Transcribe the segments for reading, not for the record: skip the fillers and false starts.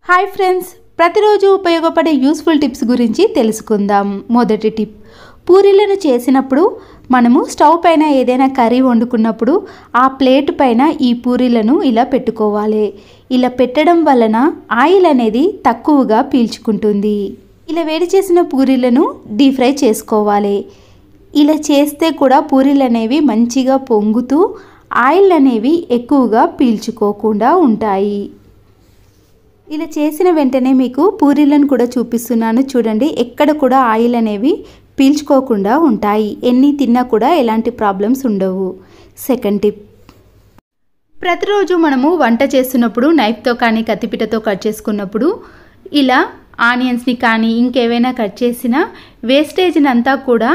Hi friends, ప్రతిరోజు ఉపయోగపడే useful tips గురించి తెలుసుకుందాం. మొదటి టిప్, పూరీలను చేసినప్పుడు మనము స్టవ్ పైన ఏదైనా కర్రీ వండుకున్నప్పుడు ఆ ప్లేట్ పైన ఈ పూరీలను ఇలా పెట్టుకోవాలి. ఇలా పెట్టడం వలన ఆయిల్ అనేది తక్కువగా పీల్చుకుంటుంది. ఇలా వేడి చేసిన పూరీలను డీప్ ఫ్రై చేసుకోవాలి. ఇలా చేస్తే కూడా పూరీలు అనేవి మంచిగా పొంగుతూ ఆయిల్ అనేవి ఎక్కువగా పీల్చుకోకుండా ఉంటాయి. ఇలా చేసిన వెంటనే మీకు పూరీలను కూడా చూపిస్తున్నాను చూడండి. ఎక్కడ కూడా ఆయిల్ అనేవి పీల్చుకోకుండా ఉంటాయి. ఎన్ని తిన్నా కూడా ఎలాంటి ప్రాబ్లమ్స్ ఉండవు. సెకండ్ టిప్, ప్రతిరోజు మనము వంట చేస్తున్నప్పుడు నైఫ్తో కానీ కత్తిపీటతో కట్ చేసుకున్నప్పుడు ఇలా ఆనియన్స్ని కానీ ఇంకేవైనా కట్ చేసిన వేస్టేజ్ని అంతా కూడా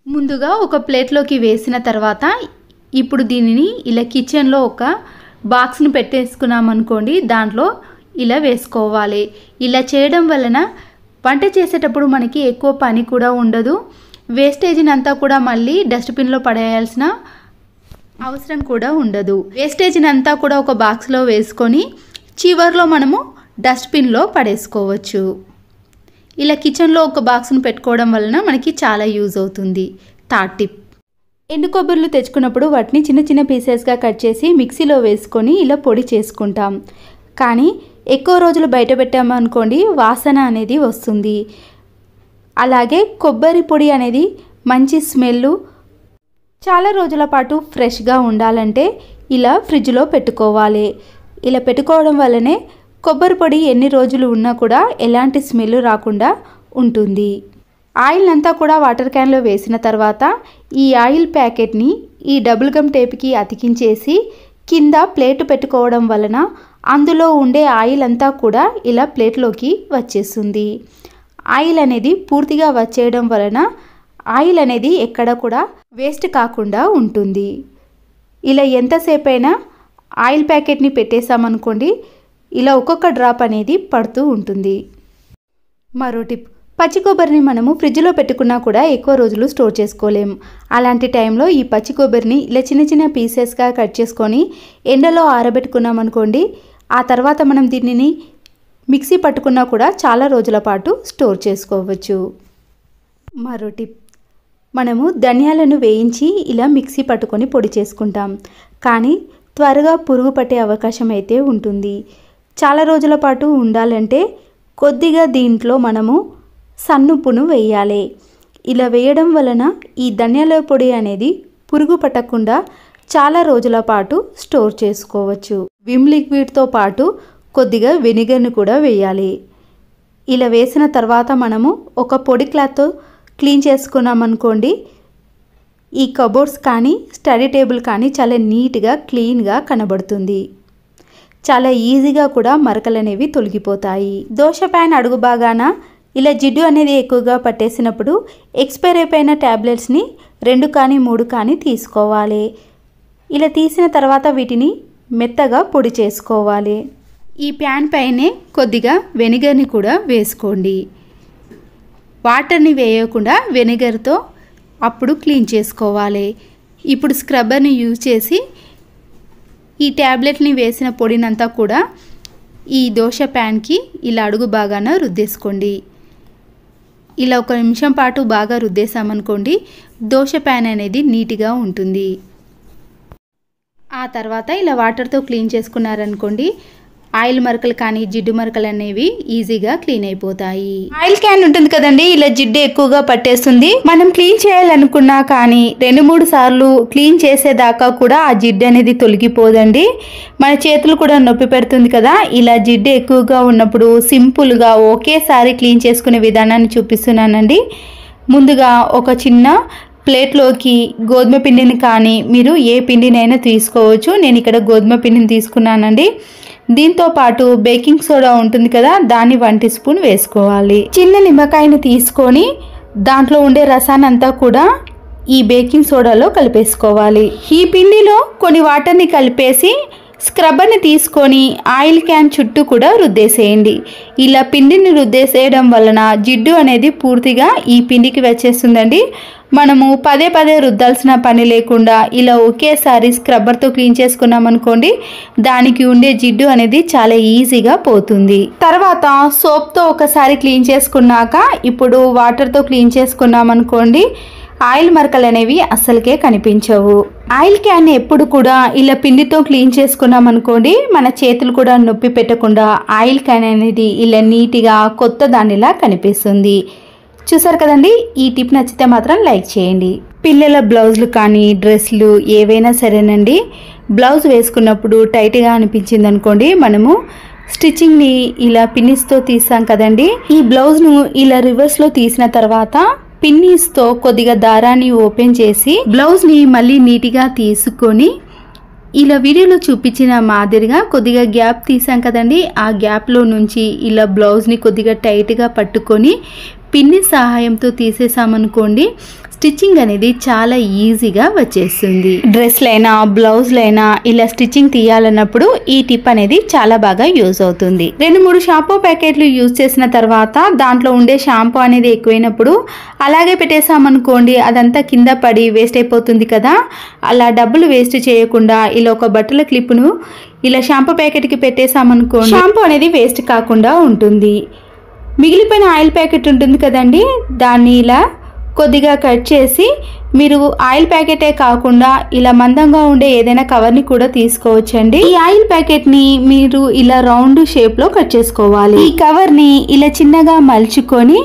ముందుగా ఒక ప్లేట్లోకి వేసిన తర్వాత ఇప్పుడు దీనిని ఇలా కిచెన్లో ఒక బాక్స్ని పెట్టేసుకున్నామనుకోండి, దాంట్లో ఇలా వేసుకోవాలి. ఇలా చేయడం వలన వంట చేసేటప్పుడు మనకి ఎక్కువ పని కూడా ఉండదు. వేస్టేజ్ని అంతా కూడా మళ్ళీ డస్ట్బిన్లో పడేయాల్సిన అవసరం కూడా ఉండదు. వేస్టేజ్ని అంతా కూడా ఒక బాక్స్లో వేసుకొని చివర్లో మనము డస్ట్బిన్లో పడేసుకోవచ్చు. ఇలా కిచెన్లో ఒక బాక్స్ను పెట్టుకోవడం వలన మనకి చాలా యూజ్ అవుతుంది. థర్డ్ టిప్, ఎండు కొబ్బరిలు తెచ్చుకున్నప్పుడు వాటిని చిన్న చిన్న పీసెస్గా కట్ చేసి మిక్సీలో వేసుకొని ఇలా పొడి చేసుకుంటాం. కానీ ఎక్కువ రోజులు బయట పెట్టామనుకోండి వాసన అనేది వస్తుంది. అలాగే కొబ్బరి పొడి అనేది మంచి స్మెల్, చాలా రోజుల పాటు ఫ్రెష్గా ఉండాలంటే ఇలా ఫ్రిడ్జ్లో పెట్టుకోవాలి. ఇలా పెట్టుకోవడం వల్లనే కొబ్బరి పొడి ఎన్ని రోజులు ఉన్నా కూడా ఎలాంటి స్మెల్ రాకుండా ఉంటుంది. ఆయిల్ అంతా కూడా వాటర్ క్యాన్లో వేసిన తర్వాత ఈ ఆయిల్ ప్యాకెట్ని ఈ డబుల్ గమ్ టేప్కి అతికించేసి కింద ప్లేట్ పెట్టుకోవడం వలన అందులో ఉండే ఆయిల్ అంతా కూడా ఇలా ప్లేట్లోకి వచ్చేస్తుంది. ఆయిల్ అనేది పూర్తిగా వచ్చేయడం వలన ఆయిల్ అనేది ఎక్కడ కూడా వేస్ట్ కాకుండా ఉంటుంది. ఇలా ఎంతసేపు అయినా ఆయిల్ ప్యాకెట్ని పెట్టేసామనుకోండి, ఇలా ఒక్కొక్క డ్రాప్ అనేది పడుతూ ఉంటుంది. మరో టిప్, పచ్చి కొబ్బరిని మనము ఫ్రిడ్జ్లో పెట్టుకున్నా కూడా ఎక్కువ రోజులు స్టోర్ చేసుకోలేము. అలాంటి టైంలో ఈ పచ్చి కొబ్బరిని ఇలా చిన్న చిన్న పీసెస్గా కట్ చేసుకొని ఎండలో ఆరబెట్టుకున్నామనుకోండి, ఆ తర్వాత మనం దీనిని మిక్సీ పట్టుకున్నా కూడా చాలా రోజుల పాటు స్టోర్ చేసుకోవచ్చు. మరో టిప్, మనము ధనియాలను వేయించి ఇలా మిక్సీ పట్టుకొని పొడి చేసుకుంటాం. కానీ త్వరగా పురుగు పట్టే అవకాశం అయితే ఉంటుంది. చాలా రోజుల పాటు ఉండాలంటే కొద్దిగా దీంట్లో మనము సన్నుప్పును వేయాలి. ఇలా వేయడం వలన ఈ ధనియాల పొడి అనేది పురుగు పట్టకుండా చాలా రోజుల పాటు స్టోర్ చేసుకోవచ్చు. విమ్ లిక్విడ్తో పాటు కొద్దిగా వెనిగర్ని కూడా వేయాలి. ఇలా వేసిన తర్వాత మనము ఒక పొడి క్లాత్తో క్లీన్ చేసుకున్నామనుకోండి, ఈ కబోర్డ్స్ కానీ స్టడీ టేబుల్ కానీ చాలా నీట్గా క్లీన్గా కనబడుతుంది. చాలా ఈజీగా కూడా మరకలు అనేవి తొలగిపోతాయి. దోశ ప్యాన్ అడుగు భాగాన ఇలా జిడ్డు అనేది ఎక్కువగా పట్టేసినప్పుడు ఎక్స్పైర్ అయిపోయిన ట్యాబ్లెట్స్ని 2 కానీ 3 కానీ తీసుకోవాలి. ఇలా తీసిన తర్వాత వీటిని మెత్తగా పొడి చేసుకోవాలి. ఈ ప్యాన్ పైనే కొద్దిగా వెనిగర్ని కూడా వేసుకోండి. వాటర్ని వేయకుండా వెనిగర్తో అప్పుడు క్లీన్ చేసుకోవాలి. ఇప్పుడు స్క్రబ్బర్ని యూజ్ చేసి ఈ ట్యాబ్లెట్ని వేసిన పొడినంతా కూడా ఈ దోశ ప్యాన్కి ఇలా అడుగు బాగాన రుద్దేసుకోండి. ఇలా 1 నిమిషం పాటు బాగా రుద్దేశామనుకోండి, దోశ ప్యాన్ అనేది నీట్గా ఉంటుంది. ఆ తర్వాత ఇలా వాటర్తో క్లీన్ చేసుకున్నారనుకోండి, ఆయిల్ మరకలు కానీ జిడ్డు మరకలు అనేవి ఈజీగా క్లీన్ అయిపోతాయి. ఆయిల్ క్యాన్ ఉంటుంది కదండి, ఇలా జిడ్డు ఎక్కువగా పట్టేస్తుంది. మనం క్లీన్ చేయాలనుకున్నా కానీ 2-3 సార్లు క్లీన్ చేసేదాకా కూడా ఆ జిడ్డు అనేది తొలగిపోదండి. మన చేతులు కూడా నొప్పి పెడుతుంది కదా. ఇలా జిడ్డు ఎక్కువగా ఉన్నప్పుడు సింపుల్గా ఒకేసారి క్లీన్ చేసుకునే విధానాన్ని చూపిస్తున్నానండి. ముందుగా ఒక చిన్న ప్లేట్లోకి గోధుమ పిండిని కానీ మీరు ఏ పిండినైనా తీసుకోవచ్చు. నేను ఇక్కడ గోధుమ పిండిని తీసుకున్నానండి. దీంతో పాటు బేకింగ్ సోడా ఉంటుంది కదా, దాన్ని 1 టీ స్పూన్ వేసుకోవాలి. చిన్న నిమ్మకాయని తీసుకొని దాంట్లో ఉండే రసాన్ని అంతా కూడా ఈ బేకింగ్ సోడాలో కలిపేసుకోవాలి. ఈ పిండిలో కొన్ని వాటర్ని కలిపేసి స్క్రబ్బర్ని తీసుకొని ఆయిల్ క్యాన్ చుట్టూ కూడా రుద్దేసేయండి. ఇలా పిండిని రుద్దేసేయడం వలన జిడ్డు అనేది పూర్తిగా ఈ పిండికి వచ్చేస్తుందండి. మనము పదే పదే రుద్దాల్సిన పని లేకుండా ఇలా ఒకేసారి స్క్రబ్బర్తో క్లీన్ చేసుకున్నాం అనుకోండి, దానికి ఉండే జిడ్డు అనేది చాలా ఈజీగా పోతుంది. తర్వాత సోప్తో ఒకసారి క్లీన్ చేసుకున్నాక ఇప్పుడు వాటర్తో క్లీన్ చేసుకున్నాం అనుకోండి, ఆయిల్ మరకలు అనేవి అస్సలకే కనిపించవు. ఆయిల్ క్యాన్ ఎప్పుడు కూడా ఇలా పిండితో క్లీన్ చేసుకున్నాం అనుకోండి, మన చేతులు కూడా నొప్పి పెట్టకుండా ఆయిల్ క్యాన్ అనేది ఇలా నీట్గా కొత్త దానిలా కనిపిస్తుంది. చూసారు కదండి, ఈ టిప్ నచ్చితే మాత్రం లైక్ చేయండి. పిల్లల బ్లౌజులు కానీ డ్రెస్లు ఏవైనా సరేనండి, బ్లౌజ్ వేసుకున్నప్పుడు టైట్గా అనిపించింది అనుకోండి, మనము స్టిచ్చింగ్ని ఇలా పిన్నిస్తో తీసాం కదండి, ఈ బ్లౌజ్ను ఇలా రివర్స్లో తీసిన తర్వాత పిన్నీస్తో కొద్దిగా దారాన్ని ఓపెన్ చేసి బ్లౌజ్ని మళ్ళీ నీట్గా తీసుకొని ఇలా వీడియోలో చూపించిన మాదిరిగా కొద్దిగా గ్యాప్ తీసాం కదండి, ఆ గ్యాప్లో నుంచి ఇలా బ్లౌజ్ని కొద్దిగా టైట్గా పట్టుకొని పిన్ని సహాయంతో తీసేసామనుకోండి, స్టిచ్చింగ్ అనేది చాలా ఈజీగా వచ్చేస్తుంది. డ్రెస్లైనా బ్లౌజ్లైనా ఇలా స్టిచ్చింగ్ తీయాలన్నప్పుడు ఈ టిప్ అనేది చాలా బాగా యూజ్ అవుతుంది. 2-3 షాంపూ ప్యాకెట్లు యూజ్ చేసిన తర్వాత దాంట్లో ఉండే షాంపూ అనేది ఎక్కువైనప్పుడు అలాగే పెట్టేసామనుకోండి, అదంతా కింద పడి వేస్ట్ అయిపోతుంది కదా. అలా డబ్బులు వేస్ట్ చేయకుండా ఇలా ఒక బట్టల క్లిప్ను ఇలా షాంపూ ప్యాకెట్కి పెట్టేసామనుకోండి, షాంపూ అనేది వేస్ట్ కాకుండా ఉంటుంది. మిగిలిపోయిన ఆయిల్ ప్యాకెట్ ఉంటుంది కదండి, దాన్ని ఇలా కొద్దిగా కట్ చేసి మీరు ఆయిల్ ప్యాకెటే కాకుండా ఇలా మందంగా ఉండే ఏదైనా కవర్ని కూడా తీసుకోవచ్చండి. ఈ ఆయిల్ ప్యాకెట్ని మీరు ఇలా రౌండ్ షేప్లో కట్ చేసుకోవాలి. ఈ కవర్ని ఇలా చిన్నగా మలుచుకొని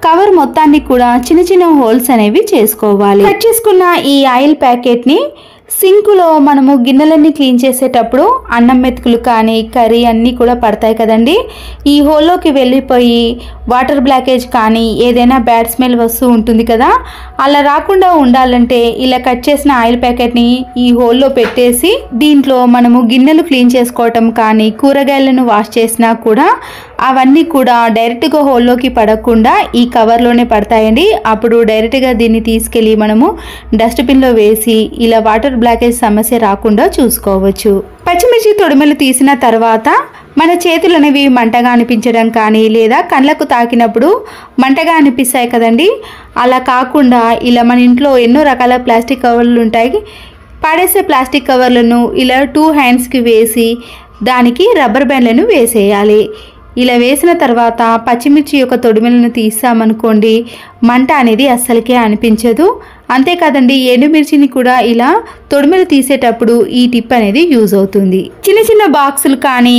కవర్ మొత్తాన్ని కూడా చిన్న చిన్న హోల్స్ అనేవి చేసుకోవాలి. కట్ చేసుకున్న ఈ ఆయిల్ ప్యాకెట్ని సింకులో మనము గిన్నెలన్నీ క్లీన్ చేసేటప్పుడు అన్నం మెతుకులు కానీ కర్రీ అన్నీ కూడా పడతాయి కదండి, ఈ హోల్లోకి వెళ్ళిపోయి వాటర్ బ్లాకేజ్ కానీ ఏదైనా బ్యాడ్ స్మెల్ వస్తూ ఉంటుంది కదా, అలా రాకుండా ఉండాలంటే ఇలా కట్ చేసిన ఆయిల్ ప్యాకెట్ని ఈ హోల్లో పెట్టేసి దీంట్లో మనము గిన్నెలు క్లీన్ చేసుకోవటం కానీ కూరగాయలను వాష్ చేసినా కూడా అవన్నీ కూడా డైరెక్ట్గా హోల్లోకి పడకుండా ఈ కవర్లోనే పడతాయండి. అప్పుడు డైరెక్ట్గా దీన్ని తీసుకెళ్ళి మనము డస్ట్బిన్లో వేసి ఇలా వాటర్ బ్లాకేజ్ సమస్య రాకుండా చూసుకోవచ్చు. పచ్చిమిర్చి తొడిమెలు తీసిన తర్వాత మన చేతులు అనేవి మంటగా అనిపించడం కానీ లేదా కళ్ళకు తాకినప్పుడు మంటగా అనిపిస్తాయి కదండి, అలా కాకుండా ఇలా మన ఇంట్లో ఎన్నో రకాల ప్లాస్టిక్ కవర్లు ఉంటాయి, పాడేసే ప్లాస్టిక్ కవర్లను ఇలా 2 హ్యాండ్స్కి వేసి దానికి రబ్బర్ బ్యాండ్లను వేసేయాలి. ఇలా వేసిన తర్వాత పచ్చిమిర్చి యొక్క తొడిమెలను తీసామనుకోండి, మంట అనేది అస్సలకే అనిపించదు. అంతేకాదండి, ఎండుమిర్చిని కూడా ఇలా తొడిమెలు తీసేటప్పుడు ఈ టిప్ అనేది యూజ్ అవుతుంది. చిన్న చిన్న బాక్సులు కానీ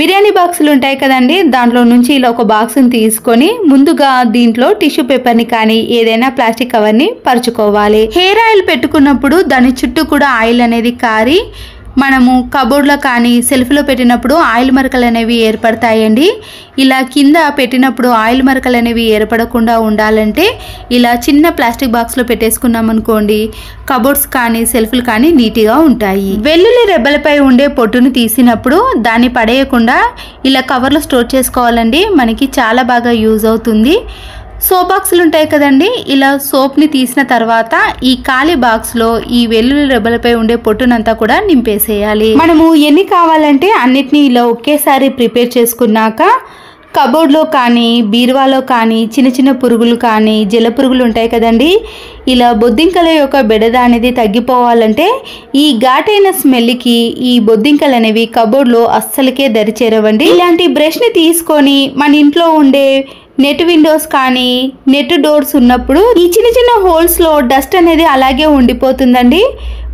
బిర్యానీ బాక్సులు ఉంటాయి కదండి, దాంట్లో నుంచి ఇలా ఒక బాక్స్ని తీసుకొని ముందుగా దీంట్లో టిష్యూ పేపర్ని కానీ ఏదైనా ప్లాస్టిక్ కవర్ని పరుచుకోవాలి. హెయిర్ ఆయిల్ పెట్టుకున్నప్పుడు దాని చుట్టూ కూడా ఆయిల్ అనేది కారి మనము కబోర్డ్లో కానీ సెల్ఫ్లో పెట్టినప్పుడు ఆయిల్ మరకలు అనేవి ఏర్పడతాయండి. ఇలా కింద పెట్టినప్పుడు ఆయిల్ మరకలు అనేవి ఏర్పడకుండా ఉండాలంటే ఇలా చిన్న ప్లాస్టిక్ బాక్స్లో పెట్టేసుకున్నాం అనుకోండి, కబోర్డ్స్ కానీ సెల్ఫ్లు కానీ నీట్గా ఉంటాయి. వెల్లుల్లి రెబ్బలపై ఉండే పొట్టును తీసినప్పుడు దాన్ని పడేయకుండా ఇలా కవర్లో స్టోర్ చేసుకోవాలండి, మనకి చాలా బాగా యూజ్ అవుతుంది. సోప్ బాక్సులు ఉంటాయి కదండి, ఇలా సోప్ని తీసిన తర్వాత ఈ ఖాళీ బాక్స్లో ఈ వెల్లుల్లి రెబ్బలపై ఉండే పొట్టునంతా కూడా నింపేసేయాలి. మనము ఎన్ని కావాలంటే అన్నిటినీ ఇలా ఒకేసారి ప్రిపేర్ చేసుకున్నాక కబోర్డ్లో కానీ బీరువాలో కానీ చిన్న చిన్న పురుగులు కానీ జల పురుగులు ఉంటాయి కదండి, ఇలా బొద్దింకల యొక్క బెడద అనేది తగ్గిపోవాలంటే ఈ ఘాటైన స్మెల్కి ఈ బొద్దింకలు అనేవి కబోర్డ్లో అస్సలకే దరిచేరవండి. ఇలాంటి బ్రష్ని తీసుకొని మన ఇంట్లో ఉండే నెట్ విండోస్ కానీ నెట్ డోర్స్ ఉన్నప్పుడు ఈ చిన్న చిన్న హోల్స్లో డస్ట్ అనేది అలాగే ఉండిపోతుందండి,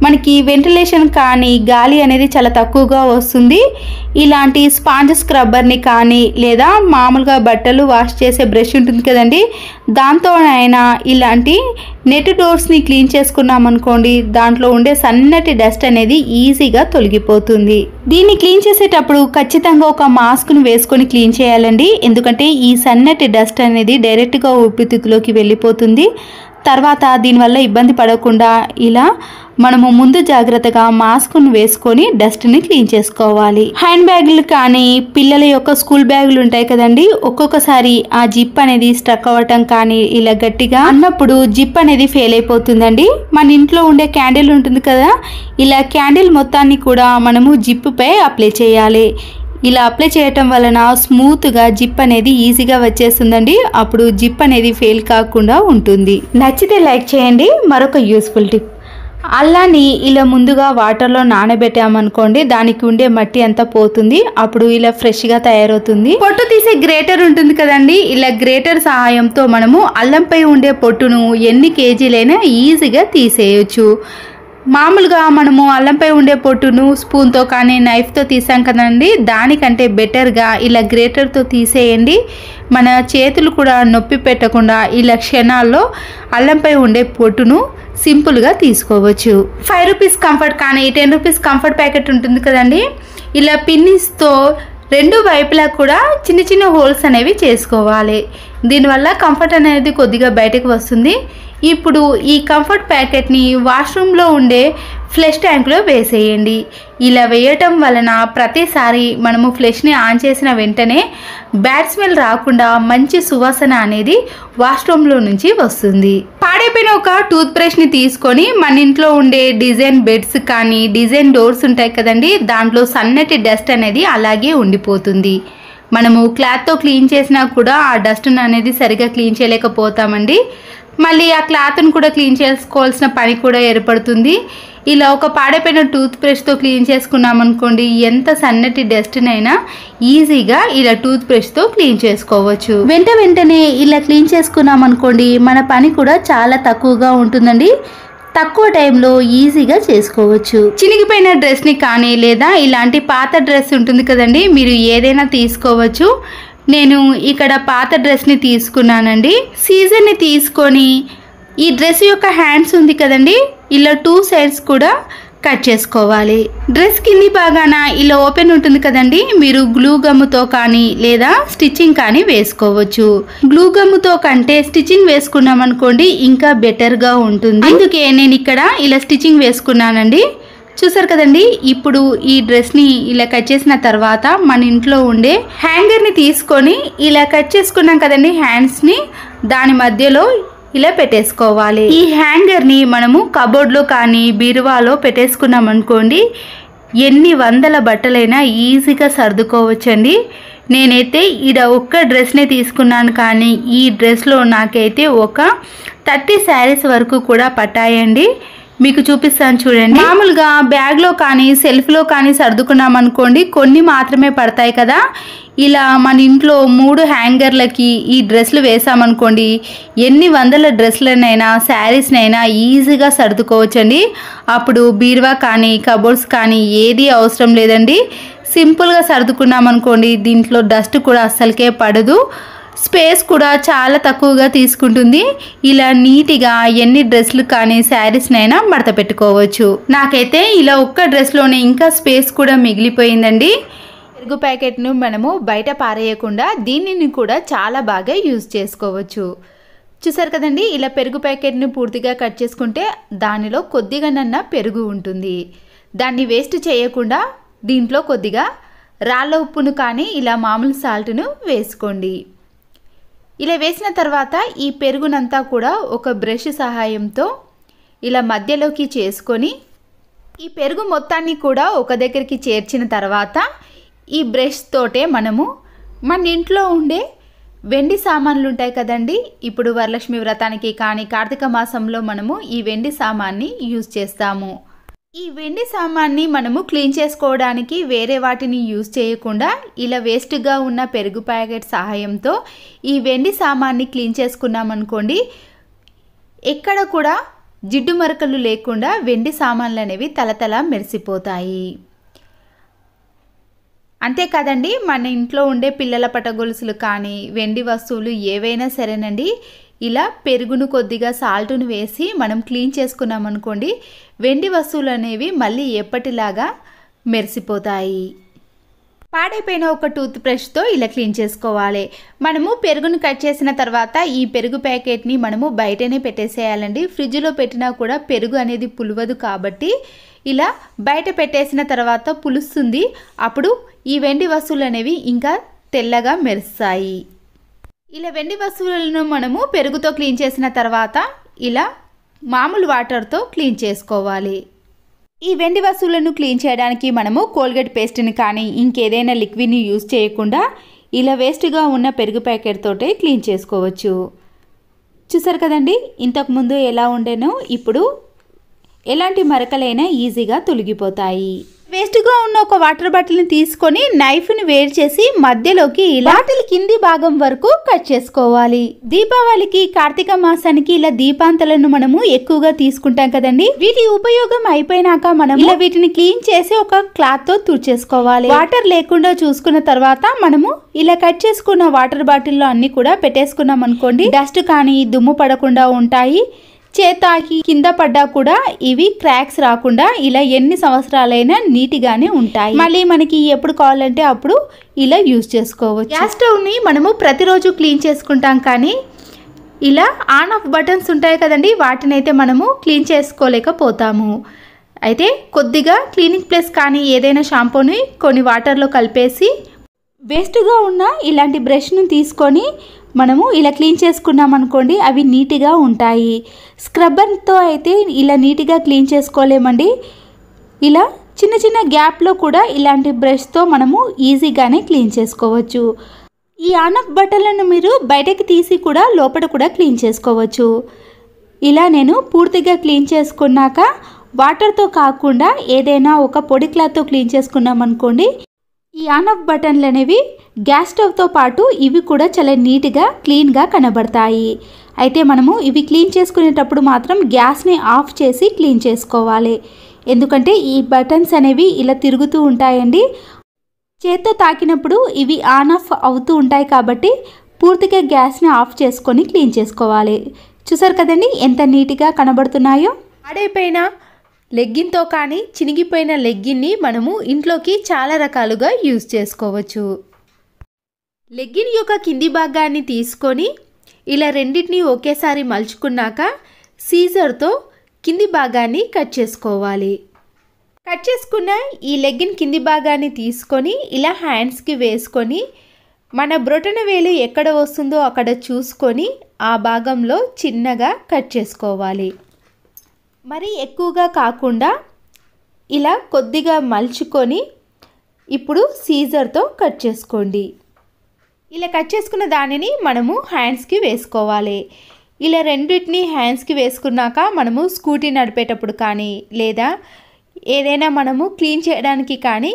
మనకి వెంటిలేషన్ కానీ గాలి అనేది చాలా తక్కువగా వస్తుంది. ఇలాంటి స్పాంజ్ స్క్రబ్బర్ని కానీ లేదా మామూలుగా బట్టలు వాష్ చేసే బ్రష్ ఉంటుంది కదండి, దాంతోనైనా ఇలాంటి నెట్ డోర్స్ని క్లీన్ చేసుకున్నాం అనుకోండి, దాంట్లో ఉండే సన్నటి డస్ట్ అనేది ఈజీగా తొలగిపోతుంది. దీన్ని క్లీన్ చేసేటప్పుడు ఖచ్చితంగా ఒక మాస్క్ను వేసుకొని క్లీన్ చేయాలండి, ఎందుకంటే ఈ సన్నటి డస్ట్ అనేది డైరెక్ట్గా ఊపిరితిత్తులోకి వెళ్ళిపోతుంది. తర్వాత దీనివల్ల ఇబ్బంది పడకుండా ఇలా మనము ముందు జాగ్రత్తగా మాస్క్ను వేసుకొని డస్ట్ని క్లీన్ చేసుకోవాలి. హ్యాండ్ బ్యాగులు కానీ పిల్లల యొక్క స్కూల్ బ్యాగులు ఉంటాయి కదండి, ఒక్కొక్కసారి ఆ జిప్ అనేది స్ట్రక్ అవ్వటం కానీ ఇలా గట్టిగా అన్నప్పుడు జిప్ అనేది ఫెయిల్ అయిపోతుందండి. మన ఇంట్లో ఉండే క్యాండిల్ ఉంటుంది కదా, ఇలా క్యాండిల్ మొత్తాన్ని కూడా మనము జిప్పుపై అప్లై చేయాలి. ఇలా అప్లై చేయటం వలన స్మూత్గా జిప్ అనేది ఈజీగా వచ్చేస్తుందండి. అప్పుడు జిప్ అనేది ఫెయిల్ కాకుండా ఉంటుంది. నచ్చితే లైక్ చేయండి. మరొక యూస్ఫుల్ టిప్, అల్లాని ఇలా ముందుగా వాటర్లో నానబెట్టామనుకోండి, దానికి ఉండే మట్టి అంతా పోతుంది. అప్పుడు ఇలా ఫ్రెష్గా తయారవుతుంది. పొట్టు తీసే గ్రేటర్ ఉంటుంది కదండి, ఇలా గ్రేటర్ సహాయంతో మనము అల్లంపై ఉండే పొట్టును ఎన్ని కేజీలైనా ఈజీగా తీసేయచ్చు. మామూలుగా మనము అల్లంపై ఉండే పొట్టును స్పూన్తో కానీ నైఫ్తో తీసాం కదండి, దానికంటే బెటర్గా ఇలా గ్రేటర్తో తీసేయండి. మన చేతులు కూడా నొప్పి పెట్టకుండా ఇలా క్షణాల్లో అల్లంపై ఉండే పొట్టును సింపుల్గా తీసుకోవచ్చు. 5 రూపీస్ కంఫర్ట్ కానీ 10 రూపీస్ కంఫర్ట్ ప్యాకెట్ ఉంటుంది కదండి, ఇలా పిన్నిస్తో రెండు వైపులా కూడా చిన్న చిన్న హోల్స్ అనేవి చేసుకోవాలి. దీనివల్ల కంఫర్ట్ అనేది కొద్దిగా బయటకు వస్తుంది. ఇప్పుడు ఈ కంఫర్ట్ ప్యాకెట్ని వాష్రూమ్లో ఉండే ఫ్లష్ ట్యాంక్లో వేసేయండి. ఇలా వేయటం వలన ప్రతిసారి మనము ఫ్లష్ని ఆన్ చేసిన వెంటనే బ్యాడ్ స్మెల్ రాకుండా మంచి సువాసన అనేది వాష్రూమ్లో నుంచి వస్తుంది. పాడైపోయిన ఒక టూత్ బ్రష్ని తీసుకొని మన ఇంట్లో ఉండే డిజైన్ బెడ్స్ కానీ డిజైన్ డోర్స్ ఉంటాయి కదండి, దాంట్లో సన్నటి డస్ట్ అనేది అలాగే ఉండిపోతుంది. మనము క్లాత్తో క్లీన్ చేసినా కూడా ఆ డస్ట్ అనేది సరిగా క్లీన్ చేయలేకపోతామండి. మళ్ళీ ఆ క్లాత్ను కూడా క్లీన్ చేసుకోవాల్సిన పని కూడా ఏర్పడుతుంది. ఇలా ఒక పాడైపోయిన టూత్ బ్రష్తో క్లీన్ చేసుకున్నాం అనుకోండి, ఎంత సన్నటి డస్ట్నైనా ఈజీగా ఇలా టూత్ బ్రష్తో క్లీన్ చేసుకోవచ్చు. వెంటనే ఇలా క్లీన్ చేసుకున్నాం అనుకోండి, మన పని కూడా చాలా తక్కువగా ఉంటుందండి. తక్కువ టైంలో ఈజీగా చేసుకోవచ్చు. చినిగిపోయిన డ్రెస్ని కానీ లేదా ఇలాంటి పాత డ్రెస్ ఉంటుంది కదండి, మీరు ఏదైనా తీసుకోవచ్చు. నేను ఇక్కడ పాత డ్రెస్ని తీసుకున్నానండి. సీజర్ని తీసుకొని ఈ డ్రెస్ యొక్క హ్యాండ్స్ ఉంది కదండి, ఇలా 2 సైడ్స్ కూడా కట్ చేసుకోవాలి. డ్రెస్ కింది భాగాన ఇలా ఓపెన్ ఉంటుంది కదండి, మీరు గ్లూ గమ్ముతో కానీ లేదా స్టిచ్చింగ్ కానీ వేసుకోవచ్చు. గ్లూ గమ్ముతో కంటే స్టిచ్చింగ్ వేసుకున్నాం అనుకోండి ఇంకా బెటర్గా ఉంటుంది. అందుకే నేను ఇక్కడ ఇలా స్టిచ్చింగ్ వేసుకున్నానండి. చూసారు కదండి, ఇప్పుడు ఈ డ్రెస్ని ఇలా కట్ చేసిన తర్వాత మన ఇంట్లో ఉండే హ్యాంగర్ని తీసుకొని ఇలా కట్ చేసుకున్నాం కదండి హ్యాండ్స్ని, దాని మధ్యలో ఇలా పెట్టేసుకోవాలి. ఈ హ్యాంగర్ని మనము కబోర్డ్లో కానీ బీరువాలో పెట్టేసుకున్నాం అనుకోండి, ఎన్ని వందల బట్టలైనా ఈజీగా సర్దుకోవచ్చండి. నేనైతే ఇక్కడ ఒక్క డ్రెస్నే తీసుకున్నాను, కానీ ఈ డ్రెస్లో నాకైతే ఒక 30 శారీస్ వరకు కూడా పట్టాయండి. మీకు చూపిస్తాను చూడండి. మామూలుగా బ్యాగ్లో కానీ సెల్ఫ్లో కానీ సర్దుకున్నాం అనుకోండి, కొన్ని మాత్రమే పడతాయి కదా. ఇలా మన ఇంట్లో 3 హ్యాంగర్లకి ఈ డ్రెస్లు వేసామనుకోండి, ఎన్ని వందల డ్రెస్లనైనా శారీస్నైనా ఈజీగా సర్దుకోవచ్చండి. అప్పుడు బీరువా కానీ కబోర్డ్స్ కానీ ఏది అవసరం లేదండి. సింపుల్గా సర్దుకున్నాం అనుకోండి, దీంట్లో డస్ట్ కూడా అస్సలకే పడదు. స్పేస్ కూడా చాలా తక్కువగా తీసుకుంటుంది. ఇలా నీట్గా ఎన్ని డ్రెస్లు కానీ శారీస్నైనా మడత పెట్టుకోవచ్చు. నాకైతే ఇలా ఒక్క డ్రెస్లోనే ఇంకా స్పేస్ కూడా మిగిలిపోయిందండి. పెరుగు ప్యాకెట్ను మనము బయట పారేయకుండా దీనిని కూడా చాలా బాగా యూజ్ చేసుకోవచ్చు. చూసారు కదండి, ఇలా పెరుగు ప్యాకెట్ను పూర్తిగా కట్ చేసుకుంటే దానిలో కొద్దిగానన్నా పెరుగు ఉంటుంది. దాన్ని వేస్ట్ చేయకుండా దీంట్లో కొద్దిగా రాళ్ళ ఉప్పును కానీ ఇలా మామూలు సాల్ట్ను వేసుకోండి. ఇలా వేసిన తర్వాత ఈ పెరుగునంతా కూడా ఒక బ్రష్ సహాయంతో ఇలా మధ్యలోకి చేసుకొని ఈ పెరుగు మొత్తాన్ని కూడా ఒక దగ్గరికి చేర్చిన తర్వాత ఈ బ్రష్ తోటే మనము మన ఇంట్లో ఉండే వెండి సామాన్లు ఉంటాయి కదండి, ఇప్పుడు వరలక్ష్మి వ్రతానికి కానీ కార్తీక మాసంలో మనము ఈ వెండి సామాన్ని యూజ్ చేస్తాము. ఈ వెండి సామాన్ని మనము క్లీన్ చేసుకోవడానికి వేరే వాటిని యూజ్ చేయకుండా ఇలా వేస్ట్గా ఉన్న పెరుగు ప్యాకెట్ సహాయంతో ఈ వెండి సామాన్ని క్లీన్ చేసుకున్నాం అనుకోండి, ఎక్కడ కూడా జిడ్డు మరకలు లేకుండా వెండి సామాన్లు అనేవి తలతల మెరిసిపోతాయి. అంతేకాదండి, మన ఇంట్లో ఉండే పిల్లల పటగొలుసులు కానీ వెండి వస్తువులు ఏవైనా సరేనండి, ఇలా పెరుగును కొద్దిగా సాల్ట్ను వేసి మనం క్లీన్ చేసుకున్నాం అనుకోండి, వెండి వస్తువులు అనేవి మళ్ళీ ఎప్పటిలాగా మెరిసిపోతాయి. పాడైపోయిన ఒక టూత్ బ్రష్తో ఇలా క్లీన్ చేసుకోవాలి. మనము పెరుగును కట్ చేసిన తర్వాత ఈ పెరుగు ప్యాకెట్ని మనము బయటనే పెట్టేసేయాలండి. ఫ్రిడ్జ్లో పెట్టినా కూడా పెరుగు అనేది పులవదు కాబట్టి ఇలా బయట పెట్టేసిన తర్వాత పులుస్తుంది. అప్పుడు ఈ వెండి వస్తువులు అనేవి ఇంకా తెల్లగా మెరుస్తాయి. ఇలా వెండి వస్తువులను మనము పెరుగుతో క్లీన్ చేసిన తర్వాత ఇలా మామూలు వాటర్తో క్లీన్ చేసుకోవాలి. ఈ వెండి వస్తువులను క్లీన్ చేయడానికి మనము కోల్గేట్ పేస్ట్ని కానీ ఇంకేదైనా లిక్విడ్ని యూజ్ చేయకుండా ఇలా వేస్ట్గా ఉన్న పెరుగు ప్యాకెట్ తోటే క్లీన్ చేసుకోవచ్చు. చూసారు కదండి, ఇంతకుముందు ఎలా ఉండేనో ఇప్పుడు ఎలాంటి మరకలైనా ఈజీగా తొలగిపోతాయి. వేస్ట్గా ఉన్న ఒక వాటర్ బాటిల్ని తీసుకొని నైఫ్ని వేడి చేసి మధ్యలోకి ఇలా బాటిల్ కింది భాగం వరకు కట్ చేసుకోవాలి. దీపావళికి కార్తీక మాసానికి ఇలా దీపాంతలను మనము ఎక్కువగా తీసుకుంటాం కదండి. వీటి ఉపయోగం అయిపోయినాక మనం ఇలా వీటిని క్లీన్ చేసి ఒక క్లాత్ తో తుడిచేసుకోవాలి. వాటర్ లేకుండా చూసుకున్న తర్వాత మనము ఇలా కట్ చేసుకున్న వాటర్ బాటిల్లో అన్ని కూడా పెట్టేసుకున్నాం అనుకోండి, డస్ట్ కానీ దుమ్ము పడకుండా ఉంటాయి. చేతాకి కింద పడ్డా కూడా ఇవి క్రాక్స్ రాకుండా ఇలా ఎన్ని సంవత్సరాలైనా నీట్గానే ఉంటాయి. మళ్ళీ మనకి ఎప్పుడు కావాలంటే అప్పుడు ఇలా యూజ్ చేసుకోవచ్చు. గ్యాస్ స్టవ్ని మనము ప్రతిరోజు క్లీన్ చేసుకుంటాం కానీ ఇలా ఆన్ ఆఫ్ బటన్స్ ఉంటాయి కదండి, వాటిని అయితే మనము క్లీన్ చేసుకోలేకపోతాము. అయితే కొద్దిగా క్లీనింగ్ ప్లస్ కానీ ఏదైనా షాంపూని కొన్ని వాటర్లో కలిపేసి వేస్ట్గా ఉన్న ఇలాంటి బ్రష్ను తీసుకొని మనము ఇలా క్లీన్ చేసుకున్నాం అనుకోండి, అవి నీట్గా ఉంటాయి. స్క్రబ్బర్తో అయితే ఇలా నీట్గా క్లీన్ చేసుకోలేమండి. ఇలా చిన్న చిన్న గ్యాప్లో కూడా ఇలాంటి బ్రష్తో మనము ఈజీగానే క్లీన్ చేసుకోవచ్చు. ఈ ఆన్ ఆఫ్ బటన్లను మీరు బయటకి తీసి కూడా లోపల కూడా క్లీన్ చేసుకోవచ్చు. ఇలా నేను పూర్తిగా క్లీన్ చేసుకున్నాక వాటర్తో కాకుండా ఏదైనా ఒక పొడి క్లాత్తో క్లీన్ చేసుకున్నాం అనుకోండి, ఈ ఆన్ ఆఫ్ బటన్లు అనేవి గ్యాస్ స్టవ్తో పాటు ఇవి కూడా చాలా నీట్గా క్లీన్గా కనబడతాయి. అయితే మనము ఇవి క్లీన్ చేసుకునేటప్పుడు మాత్రం గ్యాస్ని ఆఫ్ చేసి క్లీన్ చేసుకోవాలి. ఎందుకంటే ఈ బటన్స్ అనేవి ఇలా తిరుగుతూ ఉంటాయండి. చేత్తో తాకినప్పుడు ఇవి ఆన్ ఆఫ్ అవుతూ ఉంటాయి కాబట్టి పూర్తిగా గ్యాస్ని ఆఫ్ చేసుకొని క్లీన్ చేసుకోవాలి. చూసారు కదండి ఎంత నీట్గా కనబడుతున్నాయో. పాడైపోయిన లెగ్గిన్తో కానీ చినిగిపోయిన లెగ్గిన్ని మనము ఇంట్లోకి చాలా రకాలుగా యూజ్ చేసుకోవచ్చు. లెగ్గిన్ యొక్క కింది భాగాన్ని తీసుకొని ఇలా రెండింటిని ఒకేసారి మలుచుకున్నాక సీజర్తో కింది భాగాన్ని కట్ చేసుకోవాలి. కట్ చేసుకున్న ఈ లెగ్గిన్ కింది భాగాన్ని తీసుకొని ఇలా హ్యాండ్స్కి వేసుకొని మన బ్రొటన వేలు ఎక్కడ వస్తుందో అక్కడ చూసుకొని ఆ భాగంలో చిన్నగా కట్ చేసుకోవాలి. మరి ఎక్కువగా కాకుండా ఇలా కొద్దిగా మలుచుకొని ఇప్పుడు సీజర్తో కట్ చేసుకోండి. ఇలా కట్ చేసుకున్న దానిని మనము హ్యాండ్స్కి వేసుకోవాలి. ఇలా రెండింటిని హ్యాండ్స్కి వేసుకున్నాక మనము స్కూటీ నడిపేటప్పుడు కానీ లేదా ఏదైనా మనము క్లీన్ చేయడానికి కానీ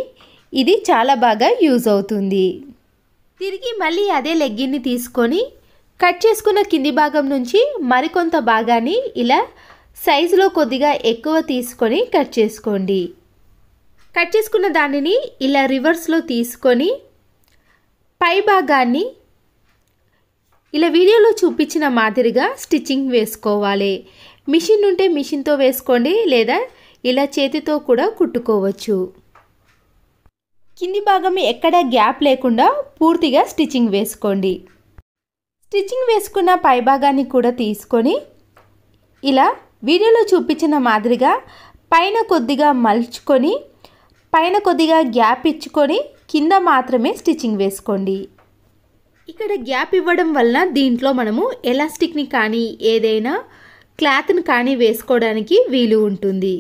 ఇది చాలా బాగా యూజ్ అవుతుంది. తిరిగి మళ్ళీ అదే లెగ్గిన్ని తీసుకొని కట్ చేసుకున్న కింది భాగం నుంచి మరికొంత భాగాన్ని ఇలా సైజులో కొద్దిగా ఎక్కువ తీసుకొని కట్ చేసుకోండి. కట్ చేసుకున్న దానిని ఇలా రివర్స్లో తీసుకొని పై భాగాన్ని ఇలా వీడియోలో చూపించిన మాదిరిగా స్టిచ్చింగ్ వేసుకోవాలి. మిషన్ ఉంటే మిషన్తో వేసుకోండి లేదా ఇలా చేతితో కూడా కుట్టుకోవచ్చు. కింది భాగం ఎక్కడ గ్యాప్ లేకుండా పూర్తిగా స్టిచ్చింగ్ వేసుకోండి. స్టిచ్చింగ్ వేసుకున్న పై భాగాన్ని కూడా తీసుకొని ఇలా వీడియోలో చూపించిన మాదిరిగా పైన కొద్దిగా మలుచుకొని పైన కొద్దిగా గ్యాప్ ఇచ్చుకొని కింద మాత్రమే స్టిచ్చింగ్ వేసుకోండి. ఇక్కడ గ్యాప్ ఇవ్వడం వలన దీంట్లో మనము ఎలాస్టిక్ని కానీ ఏదైనా క్లాత్ని కానీ వేసుకోవడానికి వీలు ఉంటుంది.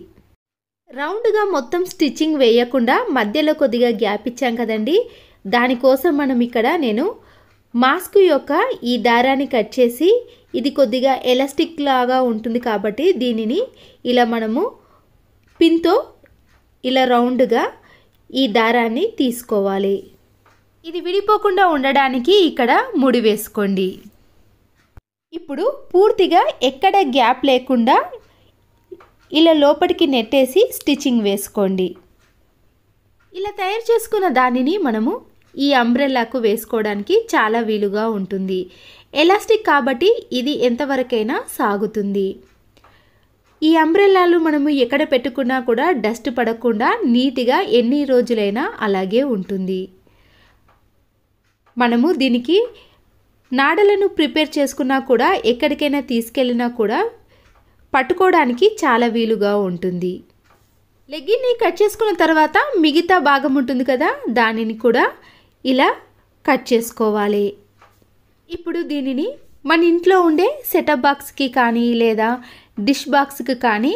రౌండ్గా మొత్తం స్టిచ్చింగ్ వేయకుండా మధ్యలో కొద్దిగా గ్యాప్ ఇచ్చాం కదండి, దానికోసం మనం ఇక్కడ నేను మాస్క్ యొక్క ఈ దారాన్ని కట్ చేసి ఇది కొద్దిగా ఎలాస్టిక్ లాగా ఉంటుంది కాబట్టి దీనిని ఇలా మనము పిన్తో ఇలా రౌండ్గా ఈ దారాన్ని తీసుకోవాలి. ఇది విడిపోకుండా ఉండడానికి ఇక్కడ ముడి వేసుకోండి. ఇప్పుడు పూర్తిగా ఎక్కడ గ్యాప్ లేకుండా ఇలా లోపలికి నెట్టేసి స్టిచ్చింగ్ వేసుకోండి. ఇలా తయారు చేసుకున్న దానిని మనము ఈ అంబ్రెల్లాకు వేసుకోవడానికి చాలా వీలుగా ఉంటుంది. ఎలాస్టిక్ కాబట్టి ఇది ఎంతవరకైనా సాగుతుంది. ఈ అంబ్రెల్లాలు మనము ఎక్కడ పెట్టుకున్నా కూడా డస్ట్ పడకుండా నీట్గా ఎన్ని రోజులైనా అలాగే ఉంటుంది. మనము దీనికి నాడలను ప్రిపేర్ చేసుకున్నా కూడా ఎక్కడికైనా తీసుకెళ్ళినా కూడా పట్టుకోవడానికి చాలా వీలుగా ఉంటుంది. లెగ్గిన్ని కట్ చేసుకున్న తర్వాత మిగతా భాగం ఉంటుంది కదా, దానిని కూడా ఇలా కట్ చేసుకోవాలి. ఇప్పుడు దీనిని మన ఇంట్లో ఉండే సెటప్ బాక్స్కి కానీ లేదా డిష్ బాక్స్కి కానీ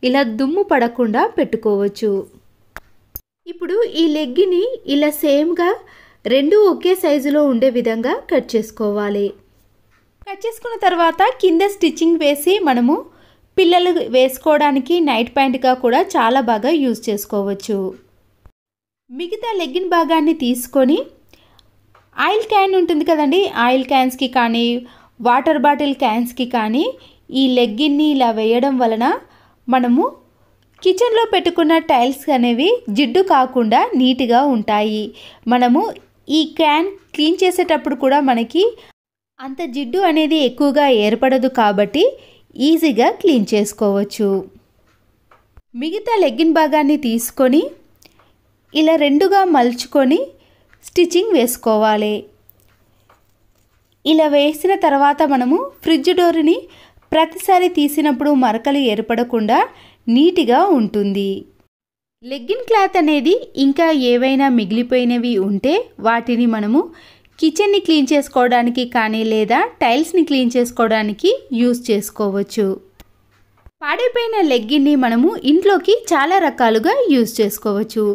ఇలా దుమ్ము పడకుండా పెట్టుకోవచ్చు. ఇప్పుడు ఈ లెగ్గిని ఇలా సేమ్గా రెండు ఒకే సైజులో ఉండే విధంగా కట్ చేసుకోవాలి. కట్ చేసుకున్న తర్వాత కింద స్టిచ్చింగ్ వేసి మనము పిల్లలు వేసుకోవడానికి నైట్ ప్యాంట్గా కూడా చాలా బాగా యూజ్ చేసుకోవచ్చు. మిగతా లెగ్గిన్ భాగాన్ని తీసుకొని ఆయిల్ క్యాన్ ఉంటుంది కదండి, ఆయిల్ క్యాన్స్కి కానీ వాటర్ బాటిల్ క్యాన్స్కి కానీ ఈ లెగ్గిన్ని ఇలా వేయడం వలన మనము కిచెన్లో పెట్టుకున్న టైల్స్ అనేవి జిడ్డు కాకుండా నీట్గా ఉంటాయి. మనము ఈ క్యాన్ క్లీన్ చేసేటప్పుడు కూడా మనకి అంత జిడ్డు అనేది ఎక్కువగా ఏర్పడదు కాబట్టి ఈజీగా క్లీన్ చేసుకోవచ్చు. మిగతా లెగ్గిన్ భాగాన్ని తీసుకొని ఇలా రెండుగా మలుచుకొని స్టిచ్చింగ్ వేసుకోవాలి. ఇలా వేసిన తర్వాత మనము ఫ్రిడ్జ్ డోర్ని ప్రతిసారి తీసినప్పుడు మరకలు ఏర్పడకుండా నీట్గా ఉంటుంది. లెగ్గిన్ క్లాత్ అనేది ఇంకా ఏవైనా మిగిలిపోయినవి ఉంటే వాటిని మనము కిచెన్ని క్లీన్ చేసుకోవడానికి కానీ లేదా టైల్స్ని క్లీన్ చేసుకోవడానికి యూజ్ చేసుకోవచ్చు. పాడైపోయిన లెగ్గిన్ని మనము ఇంట్లోకి చాలా రకాలుగా యూజ్ చేసుకోవచ్చు.